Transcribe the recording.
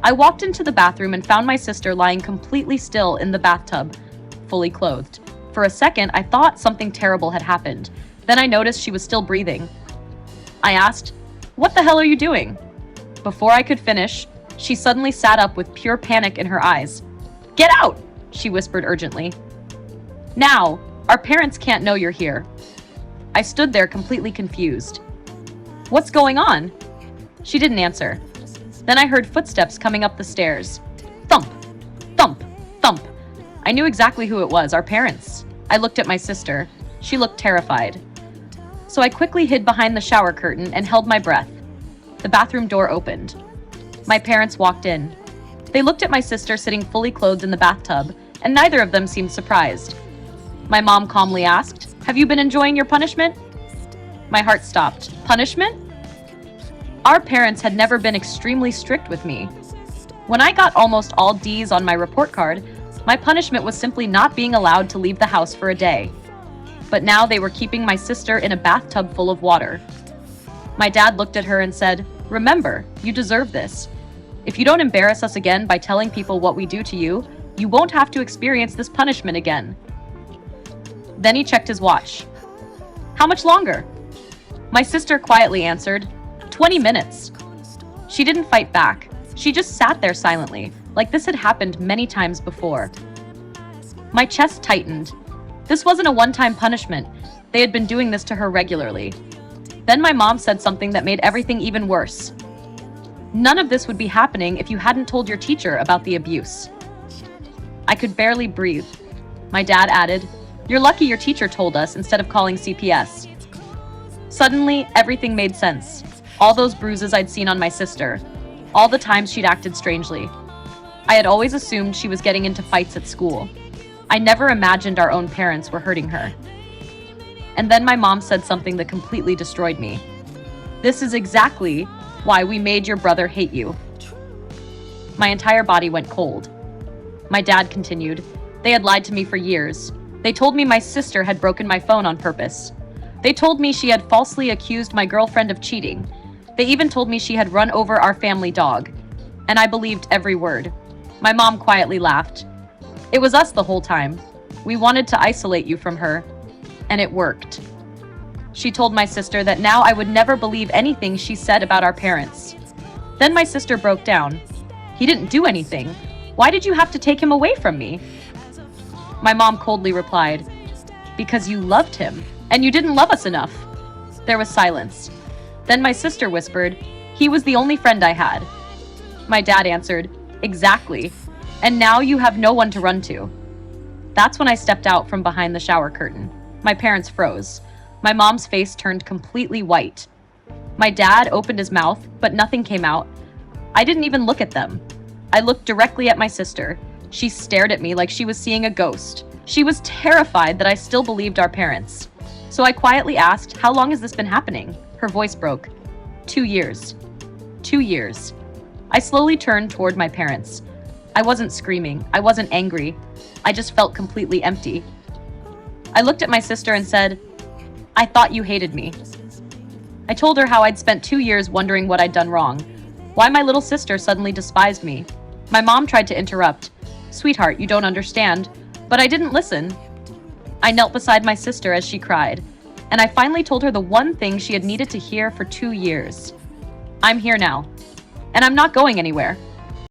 I walked into the bathroom and found my sister lying completely still in the bathtub, fully clothed. For a second, I thought something terrible had happened. Then I noticed she was still breathing. I asked, "What the hell are you doing?" Before I could finish, she suddenly sat up with pure panic in her eyes. "Get out!" she whispered urgently. "Now! Our parents can't know you're here." I stood there completely confused. "What's going on?" She didn't answer. Then I heard footsteps coming up the stairs. Thump! Thump! Thump! I knew exactly who it was, our parents. I looked at my sister. She looked terrified. So I quickly hid behind the shower curtain and held my breath. The bathroom door opened. My parents walked in. They looked at my sister sitting fully clothed in the bathtub, and neither of them seemed surprised. My mom calmly asked, "Have you been enjoying your punishment?" My heart stopped. Punishment? Our parents had never been extremely strict with me. When I got almost all D's on my report card, my punishment was simply not being allowed to leave the house for a day. But now they were keeping my sister in a bathtub full of water. My dad looked at her and said, "Remember, you deserve this. If you don't embarrass us again by telling people what we do to you, you won't have to experience this punishment again." Then he checked his watch. "How much longer?" My sister quietly answered, 20 minutes. She didn't fight back. She just sat there silently, like this had happened many times before. My chest tightened. This wasn't a one-time punishment. They had been doing this to her regularly. Then my mom said something that made everything even worse. None of this would be happening if you hadn't told your teacher about the abuse. I could barely breathe. My dad added, "You're lucky your teacher told us instead of calling CPS." Suddenly, everything made sense. All those bruises I'd seen on my sister. All the times she'd acted strangely. I had always assumed she was getting into fights at school. I never imagined our own parents were hurting her. And then my mom said something that completely destroyed me. "This is exactly why we made your brother hate you." My entire body went cold. My dad continued, "They had lied to me for years. They told me my sister had broken my phone on purpose. They told me she had falsely accused my girlfriend of cheating. They even told me she had run over our family dog. And I believed every word." My mom quietly laughed. "It was us the whole time. We wanted to isolate you from her. And it worked." She told my sister that now I would never believe anything she said about our parents. Then my sister broke down. "He didn't do anything. Why did you have to take him away from me?" My mom coldly replied, "Because you loved him, and you didn't love us enough." There was silence. Then my sister whispered, "He was the only friend I had." My dad answered, "Exactly. And now you have no one to run to." That's when I stepped out from behind the shower curtain. My parents froze. My mom's face turned completely white. My dad opened his mouth, but nothing came out. I didn't even look at them. I looked directly at my sister. She stared at me like she was seeing a ghost. She was terrified that I still believed our parents. So I quietly asked, "How long has this been happening?" Her voice broke. 2 years. 2 years. I slowly turned toward my parents. I wasn't screaming. I wasn't angry. I just felt completely empty. I looked at my sister and said, "I thought you hated me." I told her how I'd spent 2 years wondering what I'd done wrong, why my little sister suddenly despised me. My mom tried to interrupt. "Sweetheart, you don't understand." But I didn't listen. I knelt beside my sister as she cried, and I finally told her the one thing she had needed to hear for 2 years. I'm here now, and I'm not going anywhere.